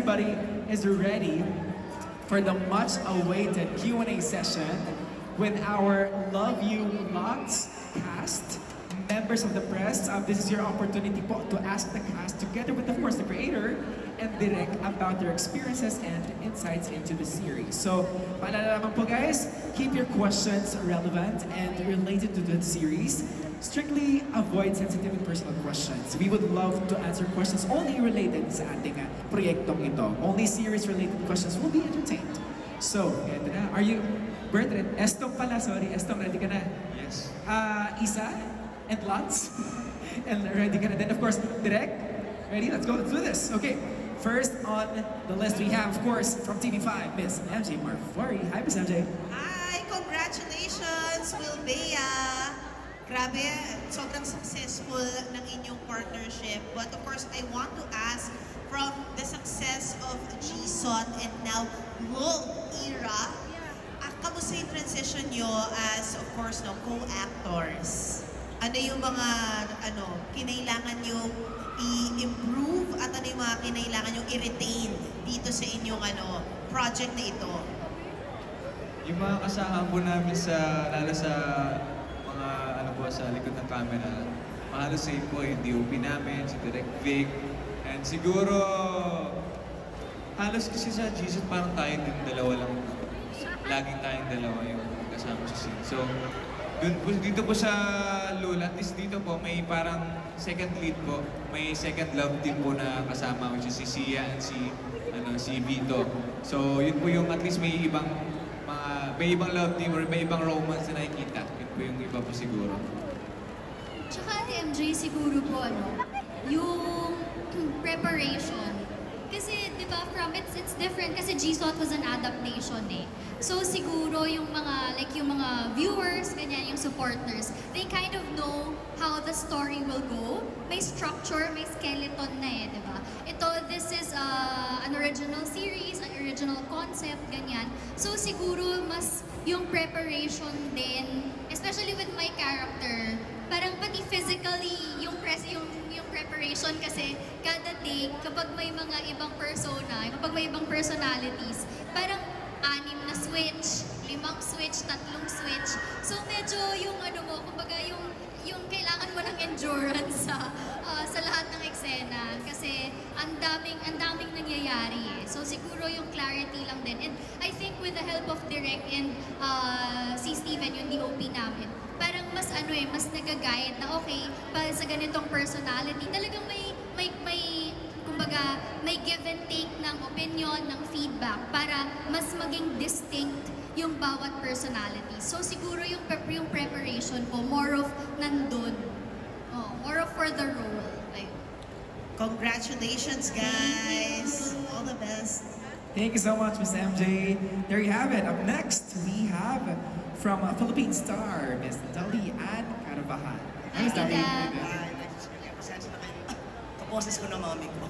everybody is ready for the much-awaited Q&A session with our Love You Lots cast, members of the press. This is your opportunity po to ask the cast together with, of course, the creator and Direk about their experiences and insights into the series. So, paalala naman po guys, keep your questions relevant and related to the series. Strictly avoid sensitive and personal questions. We would love to answer questions only related sa ating proyektong ito. Only series-related questions will be entertained. So, eto na. Are you... Bert, Estong pala, sorry. Estong, ready ka na? Yes. Isa and Lots. And ready ka na. Then, of course, Direk. Ready? Let's go. Let's do this. Okay. First on the list, we have, of course, from TV5, Miss MJ Marfori. Hi, Miss MJ. Hi! Congratulations, Will Bea! Grabe, sobrang successful ng inyong partnership. But of course, I want to ask, from the success of GSOT and now Vogue Era, kamusta yung transition nyo as, of course, no, co-actors? Ano yung mga kinailangan nyo i-improve at ano yung mga kinailangan nyo i-retain dito sa inyong project na ito? Yung mga kasama po namin sa, lalo sa mga sa likod ng camera, mahalos same po yung DOP namin, si Direk Vic, and siguro halos kasi sa Jesus parang tayo din dalawa lang, laging tayong dalawa yung kasama sa scene. So, dito po sa Lula, at least dito po may parang second lead po, may second love team po na kasama, which is si Sia and si Vito. So, yun po yung at least may ibang love team or may ibang romance na nakikita. Yun po yung iba po siguro. Tsaka Ate MJ, siguro po yung preparation. Kasi, di ba, it's different kasi GSOT was an adaptation eh. So, siguro yung mga viewers, ganyan, yung supporters, they kind of know how the story will go. May structure, may skeleton na eh, di ba? This is an original series, an original concept, ganyan. So, siguro mas yung preparation din, especially with my character, parang pati physically yung preparation kasi kada take, kapag may mga ibang persona, kapag may ibang personalities, parang 6 na switch, 5 switch, 3 switch. So medyo yung kumbaga yung kailangan mo ng endurance sa lahat ng eksena kasi ang daming nangyayari eh. So siguro yung clarity lang din. And I think with the help of Direk and si Steven, yung DOP namin, parang mas mas nag-guide na okay, para sa ganitong personality, talagang kumbaga, may give and take ng opinion, ng feedback para mas maging distinct yung bawat personality. So siguro yung preparation ko, more of nandun. More of for the role. Like, congratulations, guys! All the best! Thank you so much, Miss MJ. There you have it. Up next, we have from Philippine star, Miss Dali Ann Carvajal. Hi, Miss Dali. Tita. Pasensya na kayo. Kaposes ko na mami ko.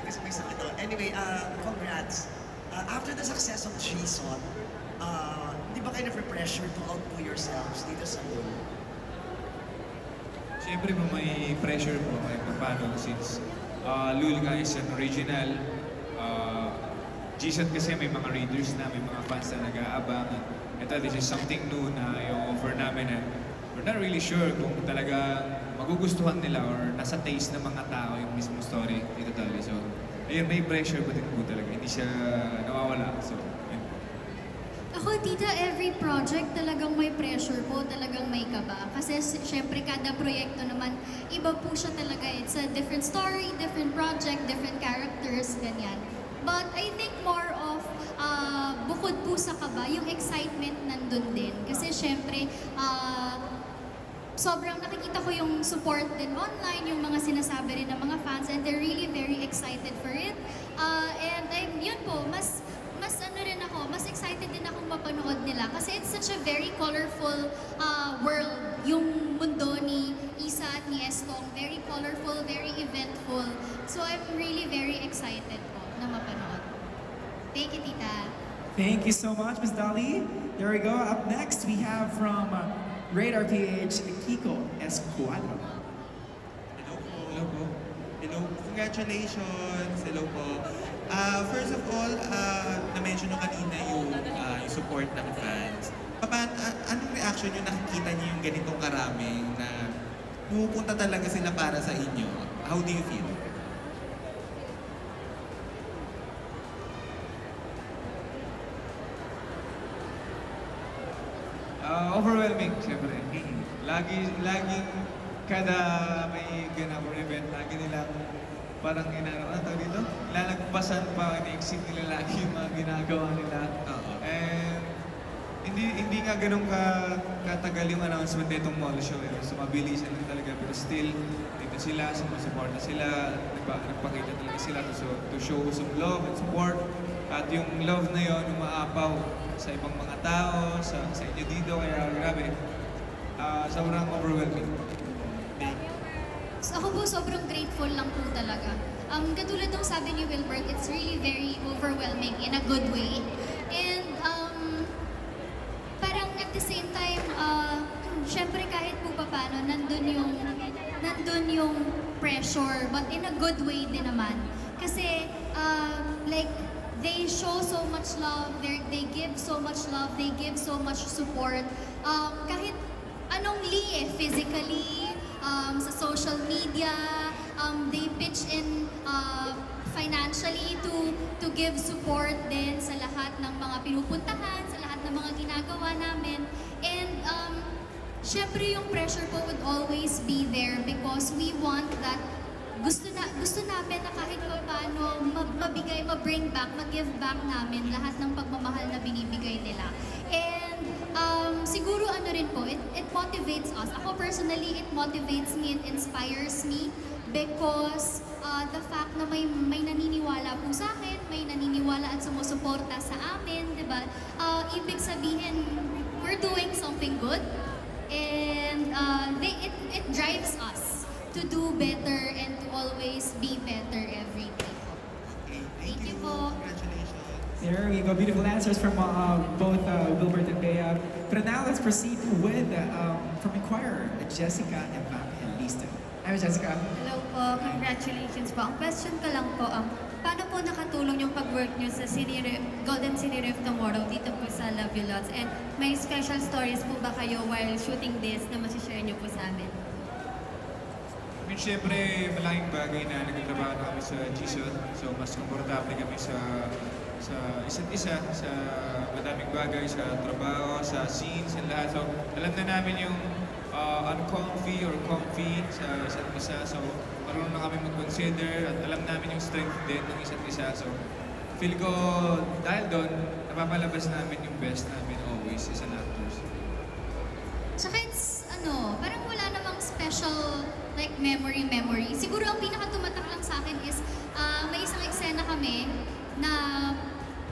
Kasi may sakit to. Anyway, congrats. After the success of GSOT, di ba kayo na-pressure to outdo yourselves dito sa role? Siyempre po may pressure po kahit paano since Lulga is an original. GSOT kasi may mga readers na, may mga fans na nag-aabang. Ito, this is something new na yung offer namin and we're not really sure kung talaga magugustuhan nila or nasa taste ng mga tao yung mismong story dito talaga. So, ayun, may pressure pa din po talaga. Hindi siya nawawala. So, yun. Ako, tita, every project talagang may pressure po, talagang may kaba. Kasi syempre kada proyekto naman, iba po siya talaga. It's a different story, different project, different characters, ganyan. But I think more of, bukod po sa kaba, yung excitement nandun din. Kasi syempre, sobrang nakikita ko yung support din online, yung mga sinasabi rin ng mga fans, and they're really very excited for it. And yun po, mas excited din akong mapanood nila kasi it's such a very colorful world. Yung mundo ni Isa at ni Estong, very colorful, very eventful. So I'm really very excited po na mapanood. Thank you, Tita. Thank you so much, Miss Dali. There we go. Up next, we have from Radar PH, Kiko Escuadro. Hello po. Hello po. Hello. Congratulations. Hello po. First of all, na-mention nyo kanina yung support ng fans. Anong reaction nyo nakikita nyo yung ganitong karaming na pumupunta talaga sila para sa inyo? How do you feel? Overwhelming, siyempre. Laging kada may ganap or event, lagi nilang parang ano tawag dito? Lalagpasan pa, ini-exceed nila lagi yung mga ginagawa nila. Oo. And hindi nga ganun katagal yung announcement nitong mall show. So mabilisan lang talaga. Pero still, dito sila, sumusuporta sila, nagpakita talaga sila to show some love and support. At yung love na yon umaapaw sa ibang mga tao, sa inyo dito. Kaya grabe, sobrang overwhelming. So, ako po sobrang grateful lang po talaga. Katulad ng sabi ni Wilbert, it's really very overwhelming in a good way. And parang at the same time, syempre kahit po paano, nandun yung pressure, but in a good way din naman. Kasi like, they show so much love, they give so much love, they give so much support. Kahit anong physically, sa social media, they pitch in financially to give support din sa lahat ng mga pinupuntahan, sa lahat ng mga ginagawa namin. And syempre yung pressure po would always be there because we want that gusto namin na kahit pa paano mabigay, ma-bring back, ma-give back namin lahat ng pagmamahal na binibigay nila. And siguro ano rin po, it motivates us. Ako personally, it motivates me, it inspires me because the fact na may naniniwala po sa akin, may naniniwala at sumusuporta sa amin, di ba? Ibig sabihin, we're doing something good and it drives us to do better and to always be better every day po. Okay, Thank you po. Congratulations. There we go. Beautiful answers from both Wilbert and Bea. But now let's proceed with from Inquirer, Jessica and Liston. Hi, Jessica. Hello po, congratulations po. Ang question ko lang po, paano po nakatulong yung pag-work nyo sa Golden City Reef tomorrow dito po sa Love You Lots? And may special stories po ba kayo while shooting this na masishare nyo po sa amin? I mean, syempre, malaking bagay na nagtatrabaho na kami sa GSOT. So, mas komportable kami sa isa't isa, sa madaming bagay, sa trabaho, sa scenes, and lahat. So, alam na namin yung uncomfy or comfy sa isa't isa. So, marunong na kami mag-consider at alam namin yung strength din ng isa't isa. So, feel ko dahil doon, napapalabas namin yung best namin always as an actors. Tsaka it's, parang wala namang special like memory. Siguro ang pinaka-tumatak lang sa akin is may isang eksena kami na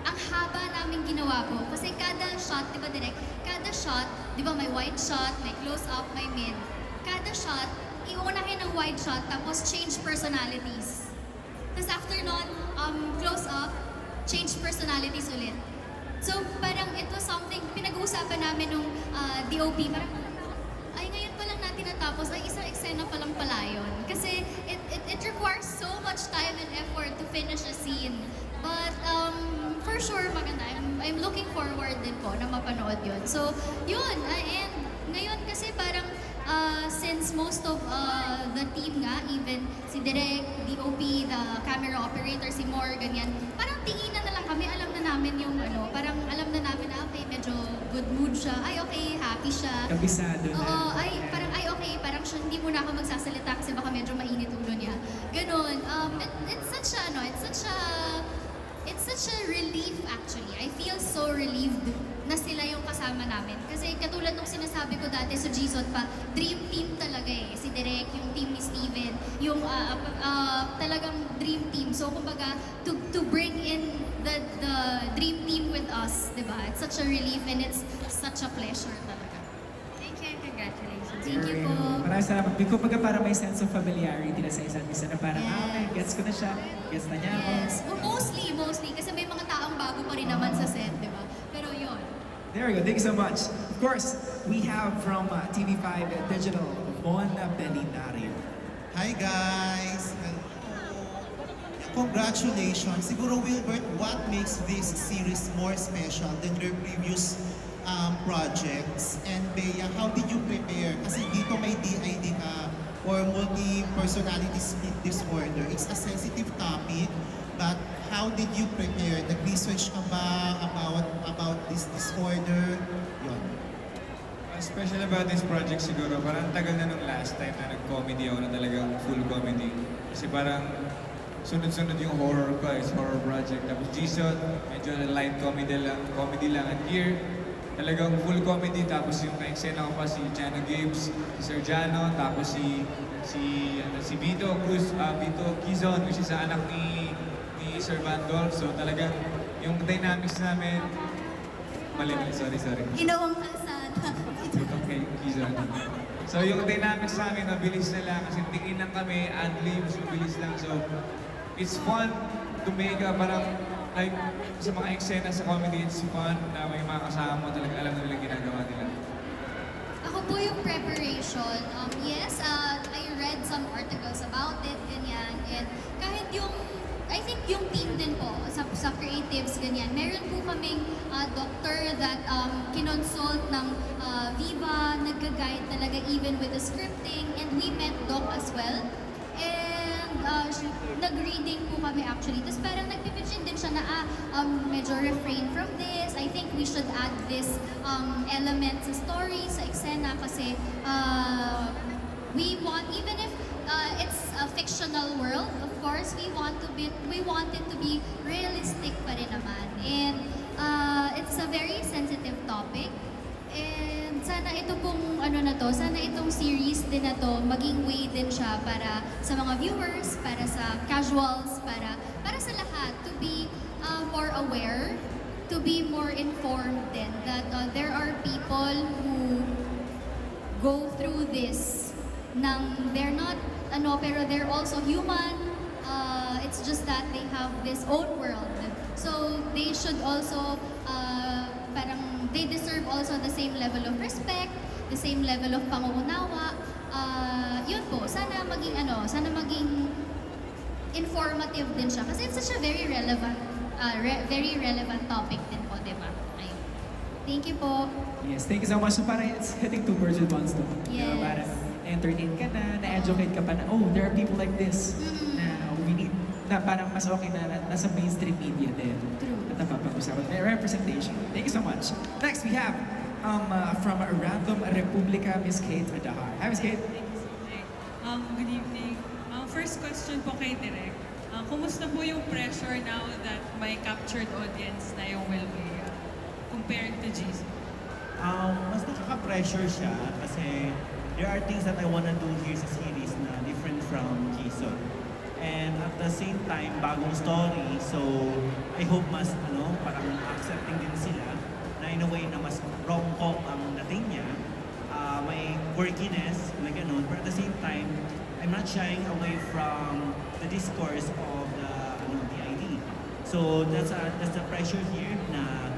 ang haba namin ginawa po. Kasi kada shot, di ba direct? Kada shot, di ba may wide shot, may close-up, may mid. Kada shot, iunahin ng wide shot, tapos change personalities. Tapos after nun, close-up, change personalities ulit. So parang it was something, pinag-uusapan namin nung DOP, parang ay ngayon pa lang natin natapos, ay isang eksena pa lang pala yun. Kasi it requires so much time and effort to finish a scene. But for sure, maganda. I'm looking forward din po na mapanood yun. So, yun. And ngayon kasi parang since most of the team nga, even si Direk, DOP, the camera operator, si Mor, ganyan, parang tinginan na lang kami, alam na namin yung parang alam na namin na okay, medyo good mood siya, ay okay, happy siya. Kabisado na. Oo, ay okay, parang siya, hindi muna ako magsasalita kasi baka medyo mainit ulo niya. Ganon. It's such a relief actually. I feel so relieved na sila yung kasama namin. Kasi katulad nung sinasabi ko dati sa GSOT pa, dream team talaga eh. Si Direk, yung team ni Steven, yung talagang dream team. So kumbaga, to bring in the dream team with us, di ba? It's such a relief and it's such a pleasure talaga. Thank you and congratulations. Thank you po. Maraming salamat. Kumbaga para may sense of familiarity na sa isa't isa na parang, okay, gets ko na siya, gets na niya ako. Yes. Well, mostly. Kasi may mga taong bago pa rin naman sa set, di ba? Pero yun. There we go. Thank you so much. Of course, we have from TV5 Digital, Mon Belinario. Hi guys! Hello! Yan congratulations. Siguro, Wilbert, what makes this series more special than your previous projects? And Bea, how did you prepare? Kasi dito may DID ka or multi-personality split disorder. It's a sensitive topic, but how did you prepare? Nag-research ka ba about this disorder? Yun. Special about this project siguro, parang tagal na nung last time na nag-comedy ako na talagang full comedy. Kasi parang sunod-sunod yung horror ko, is horror project. Tapos G-Shot, medyo light comedy lang. And here, talagang full comedy. Tapos yung ka-eksena ko pa si Jano Gibbs, si Sergiano, tapos si Vito Cruz, Vito Quizon, which is ang anak ni Sir Vandol. So talagang yung dynamics namin, mali, sorry. Ginawang kalsada. Okay, Quizon. So yung dynamics namin, mabilis na lang kasi tingin lang kami, ad-libs, mabilis lang. So it's fun to make parang like sa mga eksena sa comedy, it's fun na may mga kasama mo talaga alam nila ginagawa nila. Ako po yung preparation. Yes, I read some articles about it, ganyan. And kahit yung, I think yung team din po, sa creatives, ganyan. Meron po kaming doctor that kinonsult ng Viva, nag-guide talaga even with the scripting. And we met Doc as well. And nag-reading po kami actually. Tapos parang nagpipitchin din siya na medyo refrain from this. I think we should add this element sa story, sa eksena kasi we want, even if it's a fictional world, of course, we want it to be realistic pa rin naman. And it's a very sensitive topic. And sana ito pong sana itong series din na to, maging way din siya para sa mga viewers, para sa casuals, para sa lahat to be more aware, to be more informed din that there are people who go through this they're not pero they're also human. It's just that they have this own world. So they should also they deserve also the same level of respect, the same level of pangunawa. Yun po, sana maging informative din siya kasi it's such a very relevant topic din po, di ba? Ayun. Thank you po. Yes, thank you so much. So parang it's hitting two birds with one stone. Yes. Parang entertain ka na-educate ka pa na, oh, there are people like this na we need, na parang mas okay na nasa mainstream media din. True. At napapag-usapan. May representation. Thank you so much. Next, we have from Random Republica, Miss Kate Adahar. Hi, Miss Kate. Good evening. First question po kay Direk. Kumusta po yung pressure now that may captured audience na yung Will Bea compared to Jesus? Mas nakaka-pressure siya kasi there are things that I wanna do here sa series na different from Jason. And at the same time, bagong story, so I hope mas, parang accepting din sila na in a way na mas rom-com ang dating niya. May quirkiness, may ganun, but at the same time, I'm not shying away from the discourse of the ID. So that's the pressure here na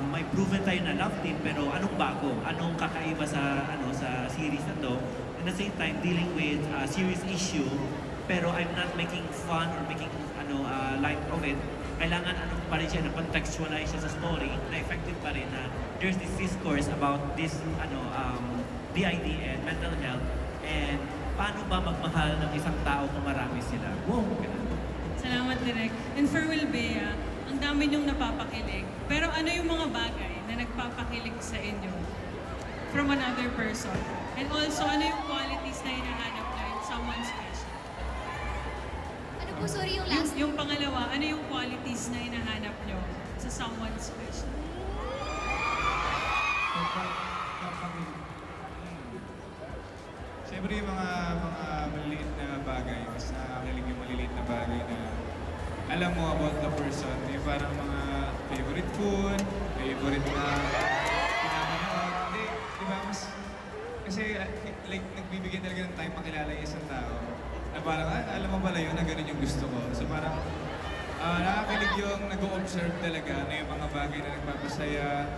may proven tayo na love team pero anong bago? Anong kakaiba sa series na to? At the same time dealing with a serious issue pero I'm not making fun or making light of it. Kailangan pa rin siya na contextualize siya sa story na effective pa rin na there's this discourse about this DID and mental health and paano ba magmahal ng isang tao kung marami sila. Wow! Salamat, Direk. And for Will Bea, ang dami niyong napapakilig. Pero ano yung mga bagay na nagpapakilig sa inyo from another person? And also, ano yung qualities na hinahanap niyo in someone special? Ano po, sorry, yung last? Yung pangalawa, ano yung qualities na hinahanap niyo sa someone special? Siyempre yung mga maliliit na bagay, mas nakakakilig yung maliliit na bagay na alam mo about the person. Yung parang mga favorite food, favorite na pinapanood. Hindi, di ba? Kasi like nagbibigay talaga ng time makilala yung isang tao. Na parang, alam mo pala yun, na ganun yung gusto ko. So parang nakakakilig yung nag-o-observe talaga na yung mga bagay na nagpapasaya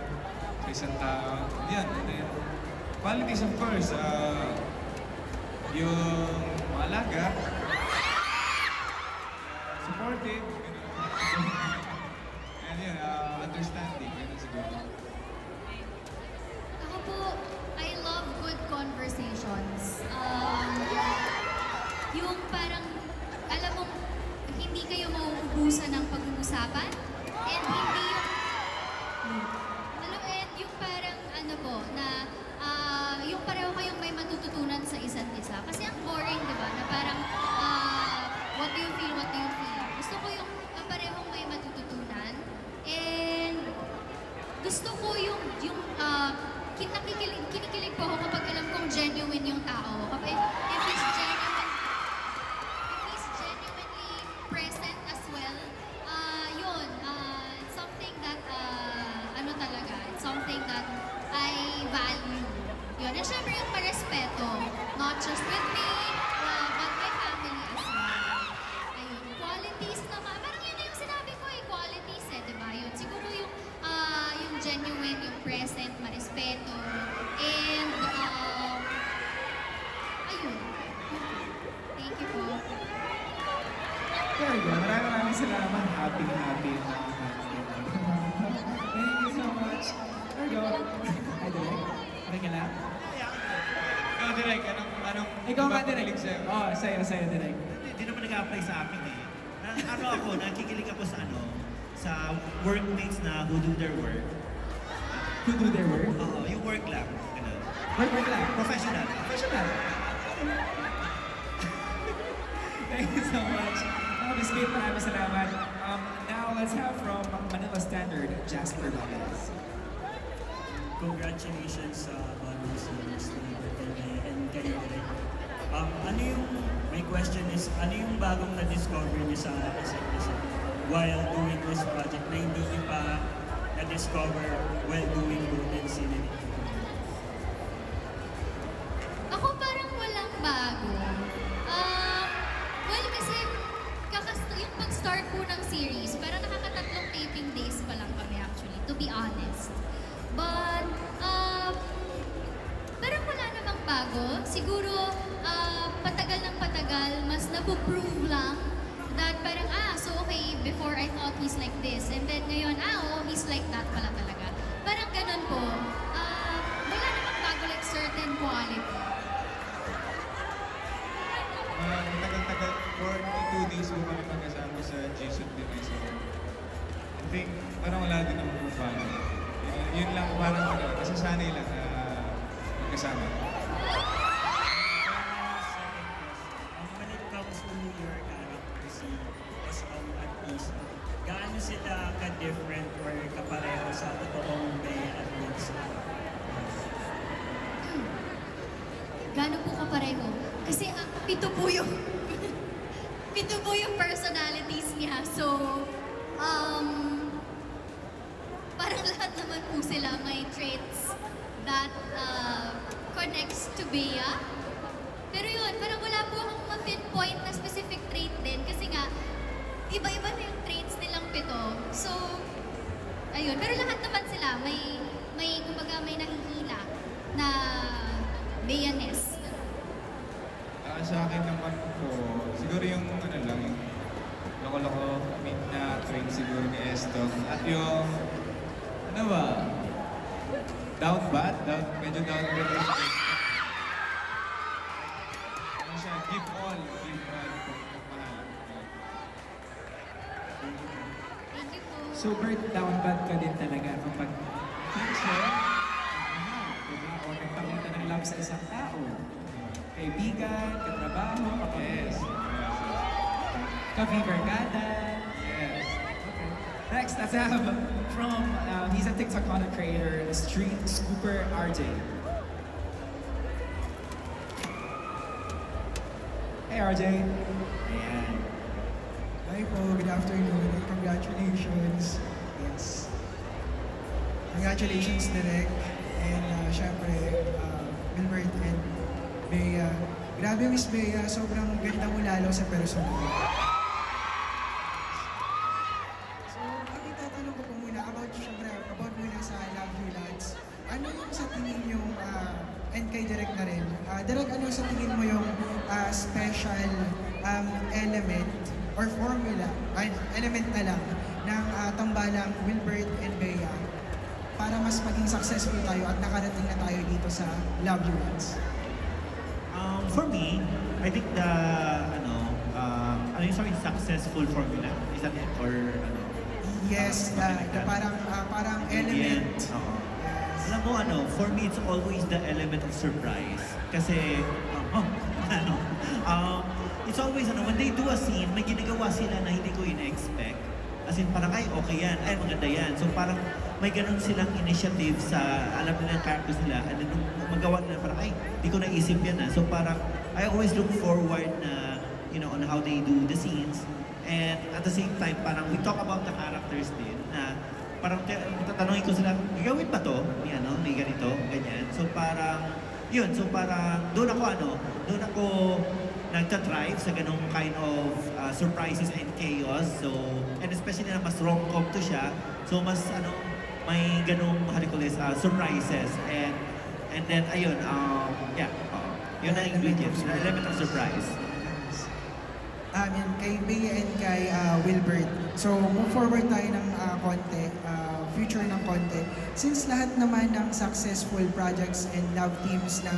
sa isang tao. Yan, and then, qualities of course. Yung malaga, supportive. And yun, understanding. Ganun siguro. Ako po, I love good conversations. Yung parang, alam mo, hindi kayo mauubusan ng pag-uusapan. And hindi yung parang ano po, na yung pareho kayong may matututunan sa isa't isa. Kasi ang boring, di ba? Na parang, what do you feel, what do you feel? Gusto ko yung parehong may matututunan. And gusto ko yung kinikilig po ako kapag alam kong genuine yung tao. Kapag if he's genuinely present as well, yun, it's something that, ano talaga, it's something that I value. Yun, and syempre yung parespeto, not just with me, but my family as well. Ayun, qualities naman, parang yun na yung sinabi ko eh, qualities eh, di ba? Yun, siguro yung genuine, yung present, marespeto, and, ayun. Thank you po. There you go. Maraming salamat. Happy na mga fans din. Thank you so much. There you go. Hi, Direk. Okay ka lang? Ikaw, Direk, anong Ikaw nga, Direk. napapakilig sa'yo? Oh, sa'yo, Direk. Hindi naman nag-apply sa akin eh. Ako, nakikilig ako sa workmates na who do their work. Who do their work? Oo, yung work lang. Ganun. Work lang. Professional. Professional. Thank you so much. Miss Kate, maraming salamat. Now, let's have from Manila Standard, Jasper Valdez. Congratulations sa bagong series ni Bertone and kayo rin. Ano yung, my question is, ano yung bagong na-discover niyo sa isa't isa while doing this project na hindi niyo pa na-discover while doing Golden Cinema? Ako parang walang bago. Well, kasi yung pag-start po ng series, parang nakakatatlong taping days pa lang kami actually, to be honest. But, parang wala namang bago. Siguro, patagal ng patagal, mas napuprove lang that parang, so okay, before I thought he's like this. And then ngayon, he's like that pala talaga. Parang ganun po. Wala namang bago like certain quality. Tagal-tagal, 42 days mo kami magkasama sa Jason din eh. So, I think, parang wala din naman po bago. Yun lang, parang nasasanay lang na magkasama. When it comes to your character, si Escom at Isa, gaano sila ka-different or kapareho sa totoong Bea at Lisa? Gaano po kapareho? Kasi pito po yung pito po yung personalities niya. So, parang lahat naman po sila may traits that connects to Bea. Pero yun, parang wala po akong ma-pinpoint na specific trait din kasi nga, iba-iba na yung traits nilang pito. So, ayun. Pero lahat naman sila kumbaga may nahihila na Bea-ness. Sa akin naman po, siguro yung lang, yung loko-loko na train siguro ni Eston. At yung, medyo down bad yung Eston. Ano siya, give all kung mahal. Thank you po. Super down bad ka din talaga kapag teacher. Diba? O nagpakita ng love sa isang tao. Kaibigan, katrabaho, Yes. kabibarkada. Yes. Okay. Next, let's have from, he's a TikTok content creator, Street Scooper RJ. Hey RJ. Ayan. Hi po, good afternoon, and congratulations. Yes. Congratulations, Direk. And syempre, Wilbert and Bea. Grabe, Miss Bea. Sobrang ganda mo lalo sa personal. So, ang itatanong ko po muna about muna sa Love You Lads. Ano yung sa tingin yung, and kay Direk na rin, Direk, ano sa tingin mo yung special element or formula, ay element na lang ng tambalang Wilbert and Bea para mas maging successful tayo at nakarating na tayo dito sa Love You Lots? For me, I think the successful formula is that it or Yes, the parang element. Oo. Yes. Alam mo for me it's always the element of surprise. Kasi it's always when they do a scene, may ginagawa sila na hindi ko ina-expect. As in parang ay okay yan, ay maganda yan. So parang may ganun silang initiative sa alam nila ang characters nila and then nung magawa nila parang ay di ko naisip yan So parang I always look forward na on how they do the scenes. And at the same time, parang we talk about the characters din na parang tatanungin ko sila, gagawin ba to? May ganito, ganyan. So parang, doon ako nagta-thrive sa ganong kind of surprises and chaos. So, and especially na mas rom-com to siya. So mas may ganong surprises. And then, ayun, yun ang ingredients, the element of surprise. Yan, kay Bea and kay Wilbert. So, move forward tayo ng konti, future ng konti. Since lahat naman ng successful projects and love teams ng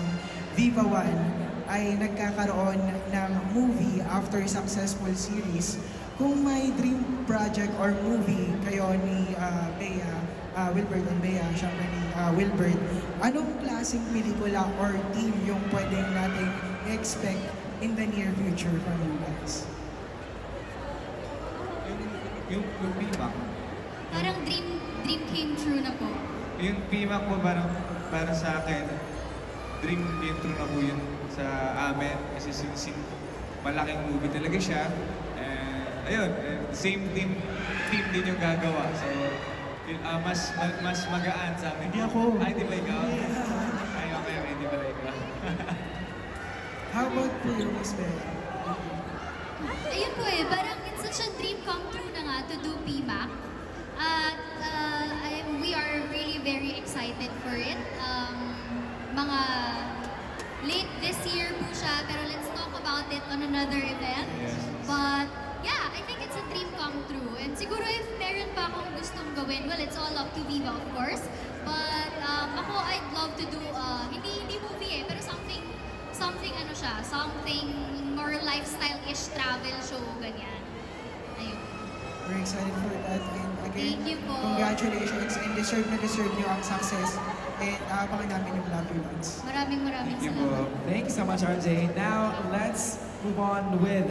Viva One ay nagkakaroon ng movie after successful series, kung may dream project or movie kayo ni Bea, Wilbert and Bea, syempre ni Wilbert, anong klaseng pelikula or team yung pwedeng natin expect in the near future from you guys? Yung PMAC. Parang dream came true na po. Yung PMAC po para sa akin, dream came true na po yun sa amin. Kasi malaking movie talaga siya. Ayun, same team din yung gagawa. So, mas magaan sa amin. Hindi ako. Ay, di ba ikaw? Ay, okay, hindi pala ikaw. How about for you, Miss Bea? Ayun po parang it's such a dream come true na nga to do PMAC. At we are really very excited for it. Mga late this year po siya, pero let's talk about it on another event. Yes. But yeah, I think it's a dream come true. And siguro if meron pa akong gustong gawin, well, it's all up to Viva, of course. But ako, I'd love to do, hindi movie pero something more lifestyle-ish travel show, ganyan. Ayun. We're excited for that. And again, Thank you po. congratulations and deserve nyo ang success. And abangan namin yung Love You Lots. Maraming Thank you salamat. po. Thank you so much, RJ. Now, let's move on with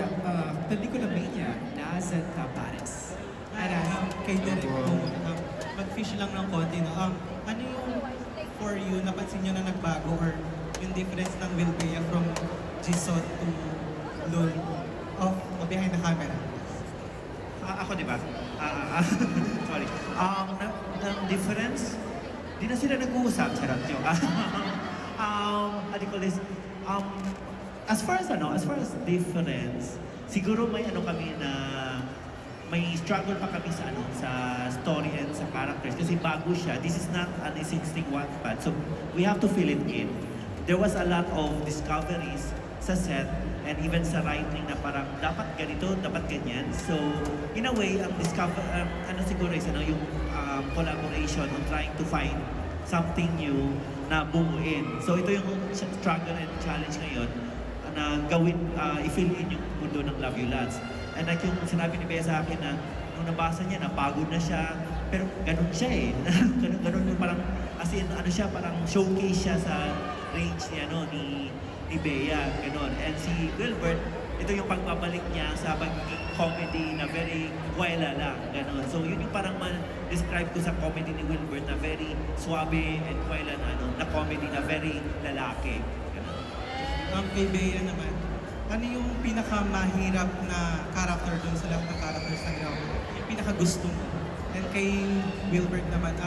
Pelikula Mania, Naz at Tapares. Kay Derek po, mag-fish lang ng konti. Ano yung for you, napansin nyo na nagbago or yung difference ng Will Bea from Jisoo to Lul of behind the camera? Ako, di ba? Sorry. Ang difference, di na sila nag-uusap. Charot yun. What do you call this? As far as difference, siguro may kami na may struggle pa kami sa story and sa characters kasi bago siya. This is not an existing Wattpad. So we have to fill it in. There was a lot of discoveries sa set and even sa writing na parang dapat ganito, dapat ganyan. So in a way, ang siguro is yung collaboration on trying to find something new na bumuin. So ito yung struggle and challenge ngayon na gawin, i-fill in yung mundo ng Love You Lots. And like yung sinabi ni Bea sa akin na nung nabasa niya, napagod na siya. Pero ganun siya ganun yung parang, as in, siya, parang showcase siya sa range ni Bea. Ganun. And si Wilbert, ito yung pagbabalik niya sa pagiging comedy na very wala lang. Ganun. So yun yung parang describe ko sa comedy ni Wilbert na very suabe and wala na comedy na very lalaki. Ganun. Kay Bea naman, ano yung pinakamahirap na character dun sa lahat ng characters na ginawa mo? Yung pinakagusto mo? And kay Wilbert naman,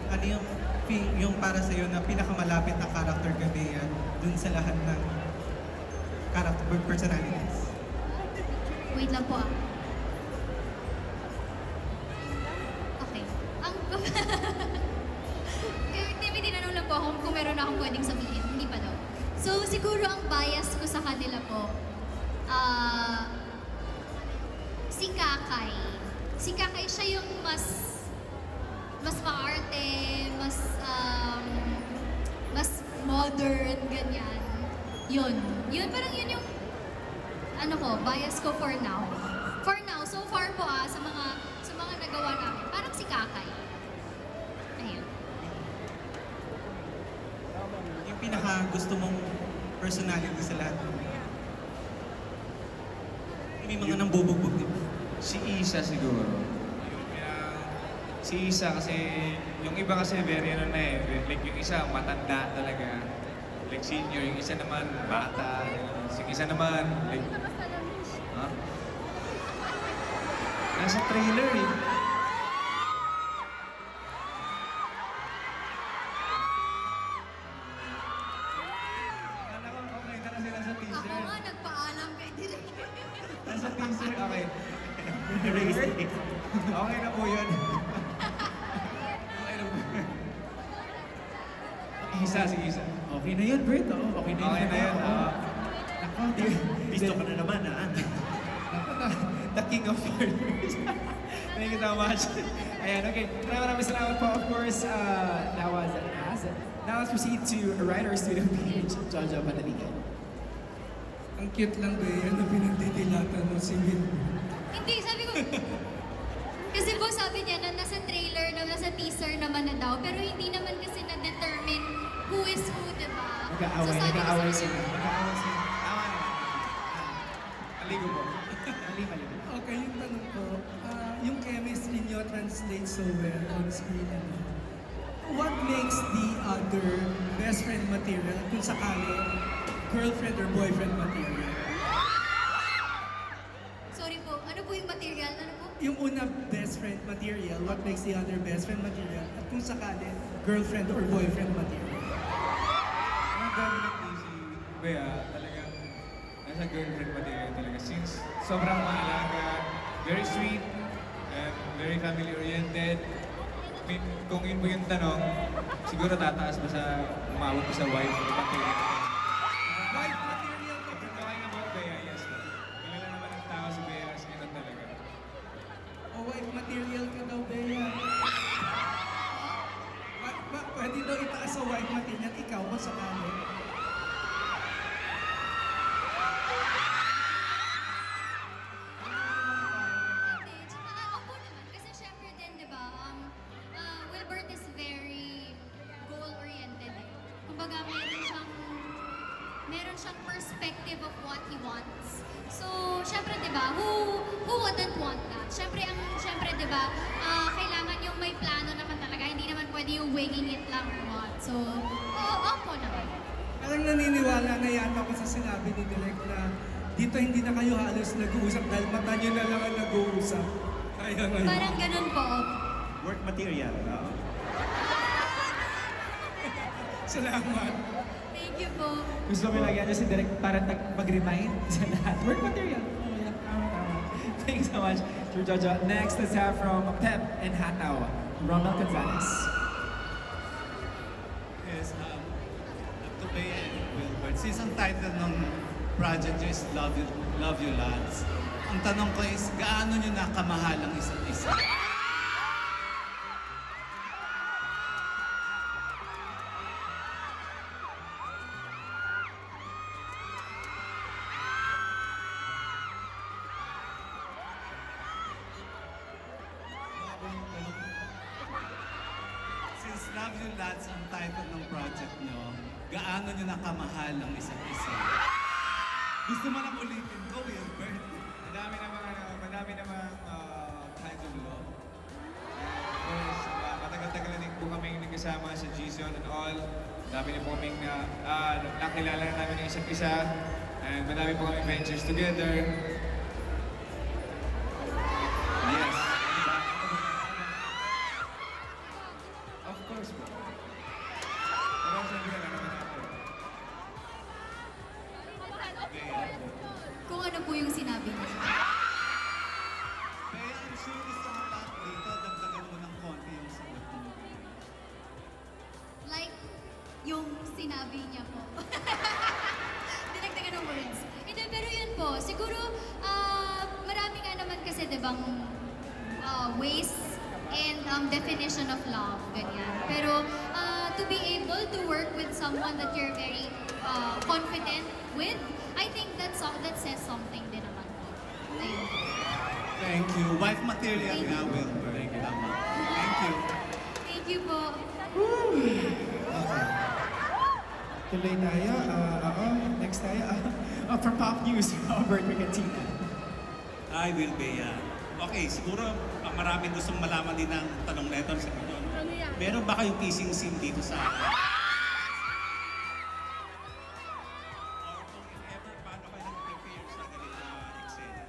ano yung para sa'yo na pinakamalapit na character kay Bea dun sa lahat ng character personalities? Wait lang po Okay. May tinanong lang po ako kung meron akong pwedeng sabihin. Hindi pa daw. So, siguro ang bias ko sa kanila po, si Kakay. Si Kakay siya yung mas maarte, mas modern, ganyan. Yun parang yun yung bias ko for now. For now, so far po sa mga nagawa namin, parang si Kakay. Ayun. Yung pinaka gusto mong personality sa lahat. May mga nambubugbog din. Si Isa siguro. Si Isa kasi, yung iba kasi very like yung isa matanda talaga. Like senior, yung isa naman bata. Yung isa naman, like, ha? Nasa trailer eh. Akala ko okay na kasi nasa Ako teaser. nga, nagpaalam kay Direk. Nasa teaser, okay. Okay na po yun. Okay na po. Isa, si Isa. Okay na yun, Bert. Okay na yun. Okay na yun. Nako, Visto ka na naman, ha? the king of foreigners. Thank you so much. Ayan, okay. Maraming salamat po. Of course, that was an ass. Now let's proceed to writer studio page, Jojo Panaligan. Ang cute lang ba yan na pinagdidilatan mo si Will? Hindi, sabi ko, kasi po sabi niya na nasa trailer, na nasa teaser naman na daw, pero hindi naman kasi na-determine who is who, diba? Nag-aaway, sabi ko nag-aaway sa sila. kanya, Nag-aaway sila. Tama naman. Maligo po. Mali. Okay, yung tanong ko, yung chemistry niyo translates so well on screen. What makes the other best friend material kung sakali girlfriend or boyfriend material? sorry po, ano po yung material? Ano po? Yung una, best friend material, what makes the other best friend material? At kung sakali, girlfriend or boyfriend material? Ang dami ng si Bea, talagang nasa girlfriend material talaga. Since sobrang maalaga, very sweet, and very family-oriented. I mean, kung yun po yung tanong, siguro tataas ba sa umabot pa sa wife material? Wife material ka ba? Talking about Bea, yes po. Kilala naman ng tao si Bea as ganun talaga. O wife material ka daw, Bea? Pwede daw itaas sa wife material, ikaw kung sakali. Hindi, tsaka opo naman. Kasi syempre din, di ba, Wilbert is very goal-oriented. Kumbaga, meron siyang perspective of what he wants. So, syempre, di ba, who wouldn't want that? Syempre, di ba, kailangan yung may plano naman talaga. Hindi naman pwede yung winging it lang or what. So, opo naman. Parang naniniwala na yata ako sa sinabi ni Direk na dito hindi na kayo halos nag-uusap dahil mata nyo na lang ang nag-uusap. Kaya ngayon. Parang ganun po. Work material. Salamat. Thank you po. Gusto ko lagyan nyo si Direk para mag-remind sa lahat. Work material. Oh, yeah. Tama. Thanks so much, Sir Jojo. Next, let's have from Pep and Hataw, Ronald Gonzalez. Yes, to Bea and Wilbert, since ang title ng project nyo is Love You Lads, ang tanong ko is, gaano nyo nakamahal ang isa't isa? Since Love You Lads ang title ng project nyo, gaano nyo nakamahal ang isa't isa? Gusto mo lang ulitin ko, Wilbert? Madami namang kinds of love. Of course, matagal-tagal na din po kaming nagkasama sa G-Zone and all. Madami din po kaming nakilala na namin ng isa't isa. And madami po kaming ventures together. Yes. Of course po. Pero sabi ka na naman ako. Kung ano po yung sinabi niya. Bea, I'm sure gusto mo lahat dito, dagdagan mo ng konti yung sagot mo. Like, yung sinabi niya po. Dinagdagan ng words. Hindi, pero yun po. Siguro, marami nga naman kasi, di bang, ways and definition of love, ganyan. Pero to be able to work with someone that you're very confident with, I think that says something din naman po. Ayun. Thank you. Wife material nga, Wilbert. Tama. Thank you. Thank you po. Okay. Tuloy tayo. Next tayo. From Pop News, Robert Ricatina. Hi, Will Bea. Okay, siguro maraming gustong malaman din ng tanong na ito sa inyo. Meron ba kayong kissing scene dito sa... Or kung if ever, paano kayo nag-prepare sa ganito eksena?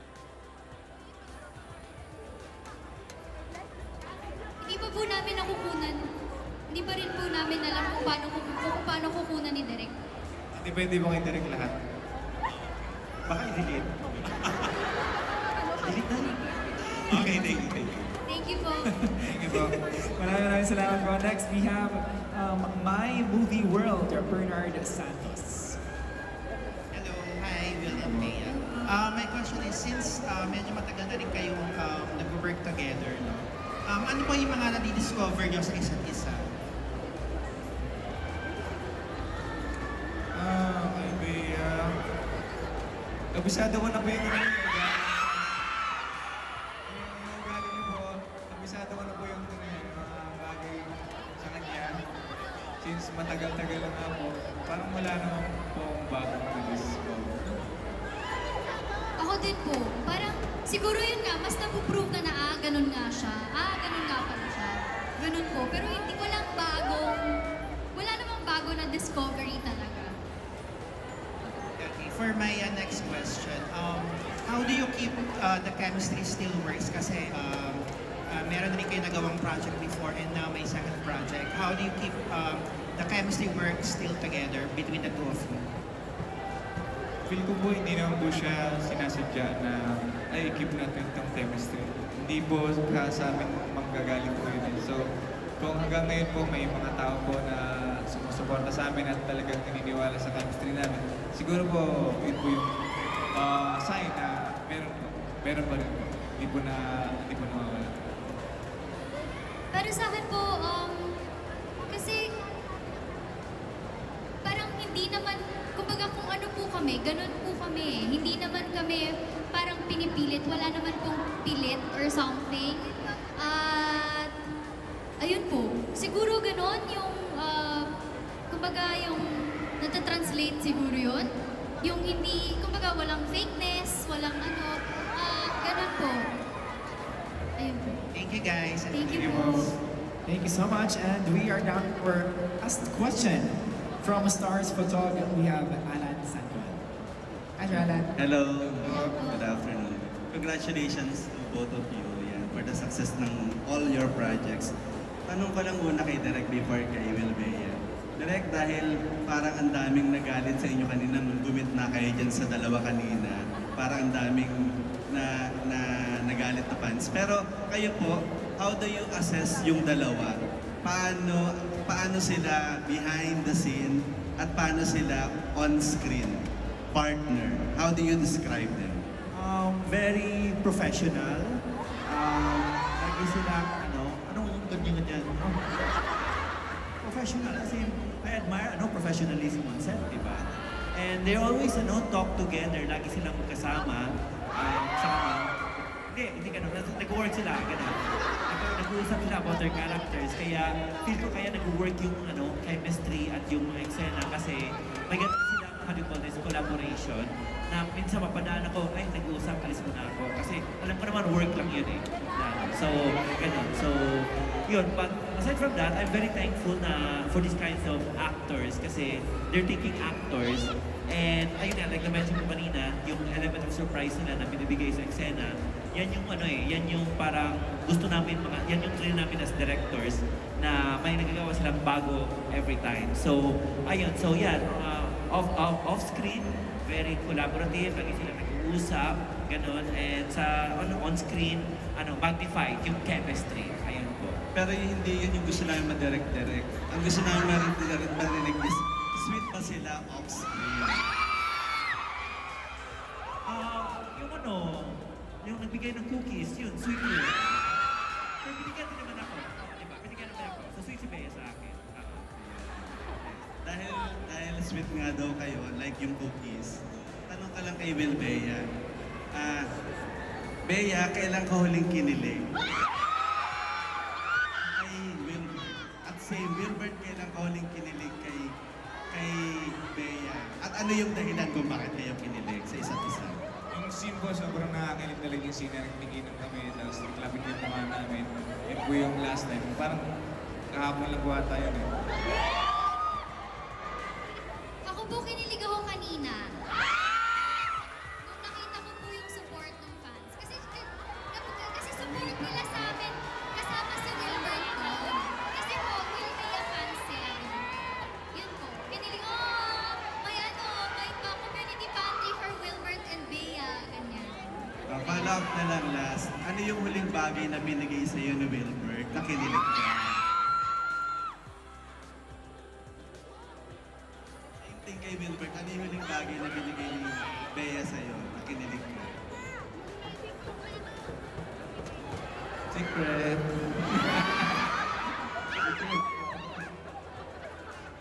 Hindi pa po namin nakukunan. Hindi pa rin po namin alam kung paano kukunan ni Direk. Depende mo kay Derek lahat. Baka i-delete. Delete na rin. Okay, thank you, thank you. Thank you po. Thank you po. Maraming salamat po. Next, we have My Movie World, Bernard Santos. Hello, hi, William Bea. My question is, since medyo matagal na rin kayong nag-work together, no? Ano po yung mga nadidiscover nyo sa isa't isa? Ay, Bea. Kabisado ko na po yung ugali niyo po. Kabisado ko na po yung mga bagay sa kanya. Since matagal-tagal na nga po, parang wala naman po akong bagong na-discover. Ako din po. Parang, siguro yun nga, mas napuprove na ganun nga siya. Ganun nga pala siya. Ganun po. Pero hindi ko lang wala namang bago na discovery talaga. Okay, for my next question, how do you keep the chemistry still works? Kasi meron rin kayo nagawang project before and now may second project. How do you keep the chemistry work still together between the two of you? Feel ko po hindi naman po siya sinasadya na ay keep natin itong chemistry. Hindi po sa amin manggagaling po yun. So, kung hanggang ngayon po may mga tao po na sumusuporta sa amin at talagang naniniwala sa chemistry namin, siguro po yun po yung sign na meron pa rin po. Hindi po nawawala. Pero sa akin po, kasi parang hindi naman, kumbaga kung ano po kami, ganun po kami. Hindi naman kami parang pinipilit, wala naman pong pilit or something. At ayun po, siguro ganun yung, kumbaga yung natatranslate siguro yun. Yung hindi, kumbaga walang fakeness, walang ano, ganun po. Ayun po. Thank you guys. Thank you po. Thank you so much. And we are down for last question from Stars Photography. We have Alan Sandoval. Hi, Alan. Hello. Good afternoon. Congratulations to both of you for the success ng all your projects. Tanong ko lang muna kay Direk before kay Will Bea. Direk, dahil parang ang daming nagalit sa inyo kanina nung gumit na kayo dyan sa dalawa kanina. Parang ang daming nagalit na fans. Pero kayo po, how do you assess yung dalawa? Paano sila behind the scene at paano sila on screen? Partner. How do you describe them? Very professional. Lagi silang, anong ganyan? Professional. As in, I admire, professionalism on set, di ba? And they always, talk together. Lagi silang magkasama. Hindi ganun. Nag-work sila, ganun. Nag-uusap sila about their characters. Kaya, feel ko kaya nag-work yung, chemistry at yung mga eksena kasi may ganun sila, how do you call this, collaboration na minsan mapadaan ako, ay, nag-uusap, alis muna ako. Kasi alam ko naman, work lang yun eh. So, ganun. So, yun. But aside from that, I'm very thankful na for these kinds of actors kasi they're taking actors and ayun na, like na-mention ko kanina, yung element of surprise nila na binibigay sa eksena, yan yung yan yung parang gusto namin, yan yung train namin as directors na may nagagawa silang bago every time. So, ayun. So, yan. Off-screen, very collaborative, lagi sila nag-uusap, ganun. And sa on-screen, magnified yung chemistry. Ayun po. Pero hindi yun yung gusto namin ma-direct. Ang gusto namin marinig is, sweet pa sila off-screen. Yung yung nagbigay ng cookies, yun, sweet yun. Pero binigyan din naman ako. Diba? Binigyan naman ako. So sweet si Bea sa akin. Dahil sweet nga daw kayo, like yung cookies, tanong ka lang kay Will Bea. Bea, kailan ka huling kinilig? Kay Wilbert. At si Wilbert, kailan ka huling kinilig kay Bea? At ano yung dahilan kung bakit kayo kinilig sa isa't isa? Yung scene po, sobrang nakakilig talaga yung scene na nagtiginan kami, tapos naglapit yung mukha namin. Yun po yung last time. Parang kahapon lang po ata yun eh. Ako po kinilig ako kanina. Nung nakita ko po yung support ng fans. Kasi support nila sa amin kasama si Wilbert doon. Kasi po, Will Bea fans sila. Yun po. Kinilig, may community pantry for Wilbert and Bea. Ganyan. Follow up na lang last. Ano yung huling bagay na binigay sa iyo ni Wilbert na kinilig ka? Same thing kay Wilbert. Ano yung huling bagay na binigay ni Bea sa iyo na kinilig ka? Secret.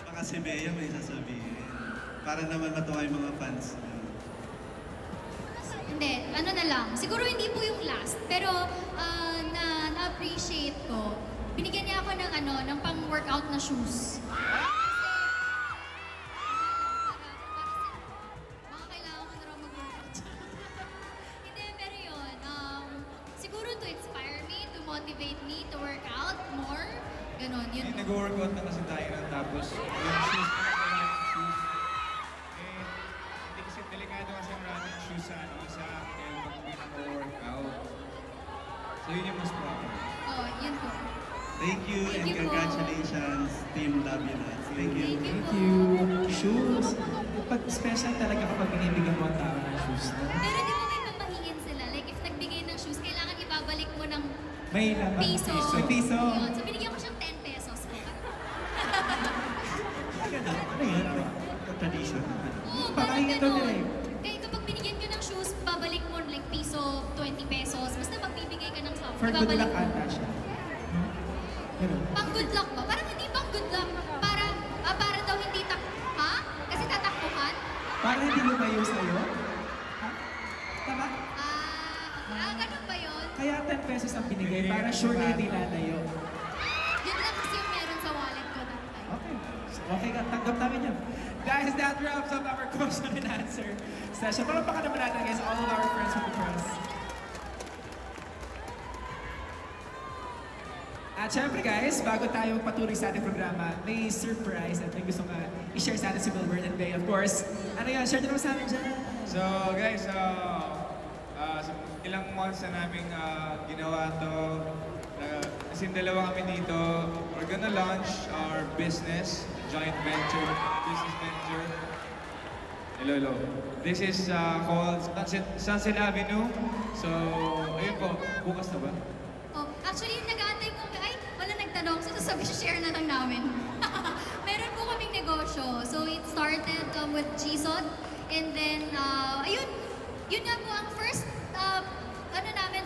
Baka si Bea may sasabihin. Para naman matuwa yung mga fans niyo. Hindi, ano na lang. Siguro hindi po yung last. Pero na-appreciate ko. Binigyan niya ako ng pang-workout na shoes. Baka kailangan ko na raw mag-workout. Hindi, pero yun. Siguro to inspire me, to motivate me to work out more. Ganon, yun. Nag-workout na kasi tayo nun, tapos yung shoes na running shoes. Hindi kasi delikado kasi ang running shoes sa kaya pag hindi nag-workout. So yun yung mas problem. Oh, yun po. Thank you and Thank you po. congratulations, Team Love You Lots. Thank you. Thank you. Shoes. Pag special talaga kapag binibigyan mo ang tao ng shoes. No? Pero di ba may mamahiin sila? Like, if nagbigay ng shoes, kailangan ibabalik mo ng May laman. piso. May piso. Yun. So, binigyan ko siyang 10 pesos po. Ano yan? Tradition. Oo, Parang parang ito nila eh. gano'n. Kaya kapag binigyan ka ng shoes, babalik mo like piso, 20 pesos. Basta magbibigay ka ng soft, For good ibabalik luck mo. ata siya. Ganun. Pang good luck ba? Parang hindi pang good luck. Para daw hindi ha? Kasi tatakbuhan? Para hindi lumayo sa'yo? Ha? Tama? Ganun ba yun? Kaya 10 pesos ang binigay para sure na hindi lalayo. Yun lang kasi yung meron sa wallet ko that time. Okay. So, okay ka, tanggap namin yun. Guys, that wraps up our question and answer session. Palakpakan naman natin guys, all of our friends from the press. At syempre guys, bago tayo patuloy sa ating programa, may surprise at may gusto nga i-share sa atin si Wilbert and Bea. Of course, ano yan, share nyo naman sa amin dyan. So guys, so ilang months na namin ginawa to. Kasi dalawa kami dito. We're gonna launch our business, joint venture, business venture. Hello. This is called Sunset Avenue. So, ayun po, bukas na ba? Oh, actually, nag-aantay po wala nagtanong, so sabi share na lang namin. Meron po kaming negosyo. So, it started with GSOT, and then, yun nga po ang first,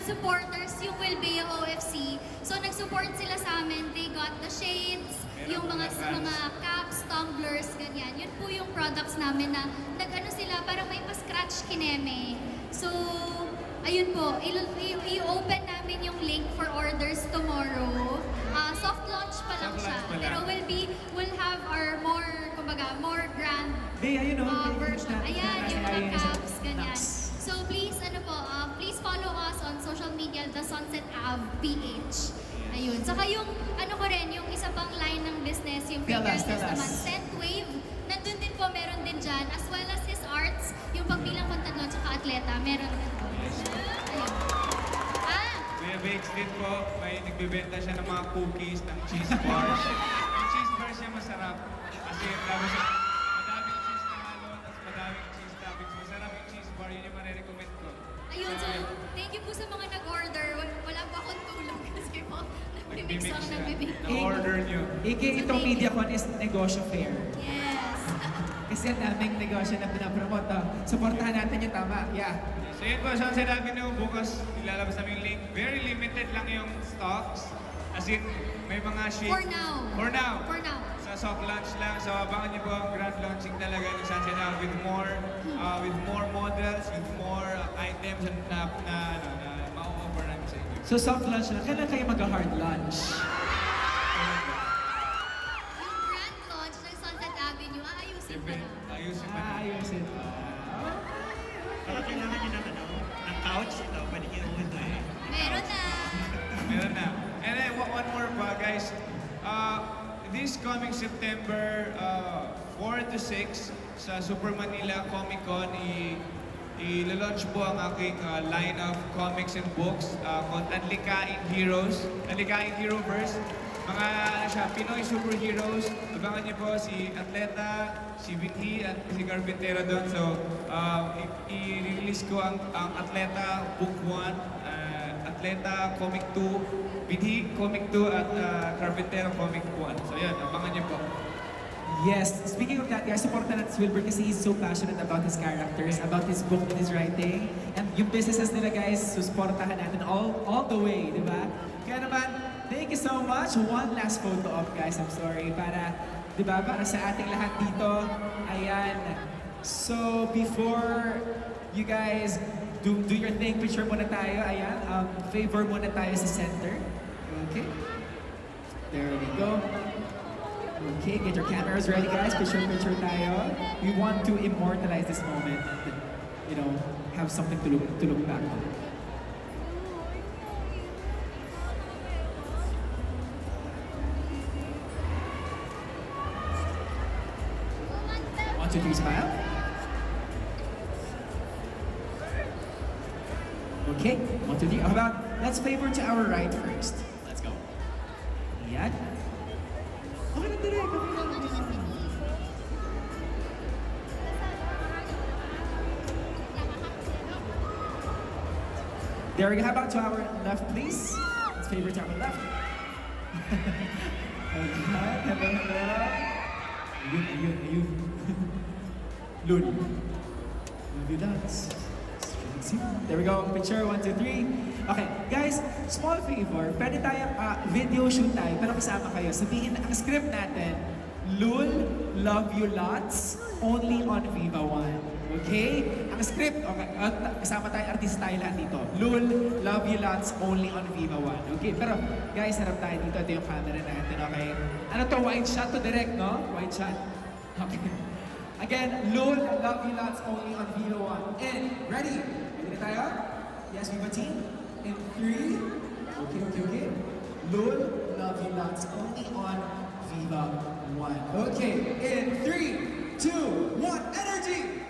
supporters, yung Will Bea OFC. So, nag-support sila sa amin. They got the shades, yung mga caps, tumblers, ganyan. Yun po yung products namin na sila, parang may pa-scratch kineme. So, ayun po, i-open namin yung link for orders tomorrow. Soft launch pa lang siya. Pero we'll have our more grand version. Ayan, yung mga caps, ganyan. So please, please follow us on social media, The Sunset Ave PH. Ayun. Saka yung, yung isa pang line ng business, yung Figures naman, Scentwave. Nandun din po, meron din dyan. As well as his arts, yung pagbilang kontanlo, tsaka atleta, meron din po. Ayun. Kuya Bakes din po, may nagbibenta siya ng mga cookies, ng cheese bars. Yung cheese bars niya masarap. Kasi madaming cheese na halo, tapos madaming cheese toppings. Masarap yung cheese bar, yun yung marirecommend ko. Ayun, so thank you po sa mga nag-order. Wala pa akong tulong kasi po. Nagbibig ako ng bibig. Na-order nyo. Itong MediaCon is negosyo fair. Yes. Kasi ang daming negosyo na pinapromote. Supportahan natin yung tama. Yeah. So yun po, Sunset Avenue, bukas ilalabas namin yung link. Very limited lang yung stocks. As in, may mga shake. For now. For now. For now. Sa soft launch lang. So abangan niyo po ang grand launching talaga ng Sunset Avenue with more models, with more items na ma-offer namin sa inyo. So soft lunch na, kailan kayo mag-hard lunch? Yung grand launch ng Sunset Avenue, aayusin pa na. Ayusin pa. Ayusin pa. Parang kailangan nyo ng couch. Ito, pwede kayo ito eh. Meron na. Meron na. And then one more pa, guys. This coming September 4 to 6 sa Super Manila Comic Con, i-launch po ang aking line of comics and books called Adlikain Heroes. Adlikain Heroverse. Mga Pinoy superheroes. Abangan niyo po si Atleta, si Binhi, at si Carpintero doon. So, i-release ko ang Atleta Book 1, Atleta Comic 2, Binhi Comic 2, at Carpintero Comic 1. So, yan. Abangan niyo po. Yes, speaking of that, guys, supportan natin si Wilbert kasi he's so passionate about his characters, about his book that he's writing. And yung businesses nila, guys, susuportahan natin all the way, di ba? Kaya naman, thank you so much. One last photo op, guys. I'm sorry. Para, di ba, para sa ating lahat dito. Ayan. So, before you guys do your thing, picture muna tayo. Ayan. Favor muna tayo sa center. Okay. There we go. Okay, get your cameras ready, guys. Picture tayo. We want to immortalize this moment. You know, have something to look back on. One, two, three, smile. Okay, 1, 2, 3. How about, let's favor to our right first. Let's go. Yan. Okay na direct. There we go. How about to our left, please? Let's favor to our left. Okay, hello. Ayun. Lul. Love you, dance. There we go. Picture, 1, 2, 3. Okay, guys, small favor. Pwede tayong video shoot tayo, pero kasama kayo. Sabihin ang script natin, Lul, love you lots, only on Viva One. Okay? Ang script, okay, kasama tayo, artista tayo lahat dito. Lul, love you lots, only on Viva One. Okay, pero guys, harap tayo dito. Ito yung camera natin, okay? Ano to, wide shot to direct, no? Wide shot. Okay. Again, Lul, love you lots, only on Viva One. And, ready? Ready na tayo? Yes, Viva team? In 3, okay. Lul, love you lots, only on Viva One. Okay, in 3, 2, 1, energy!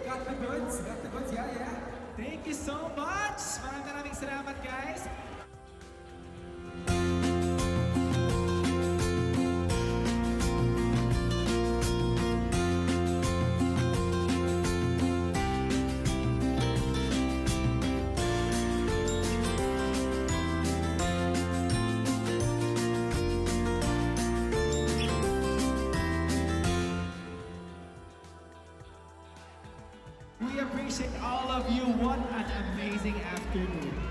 Got the goods, yeah. Thank you so much! Maraming salamat, guys! We appreciate all of you. What an amazing afternoon.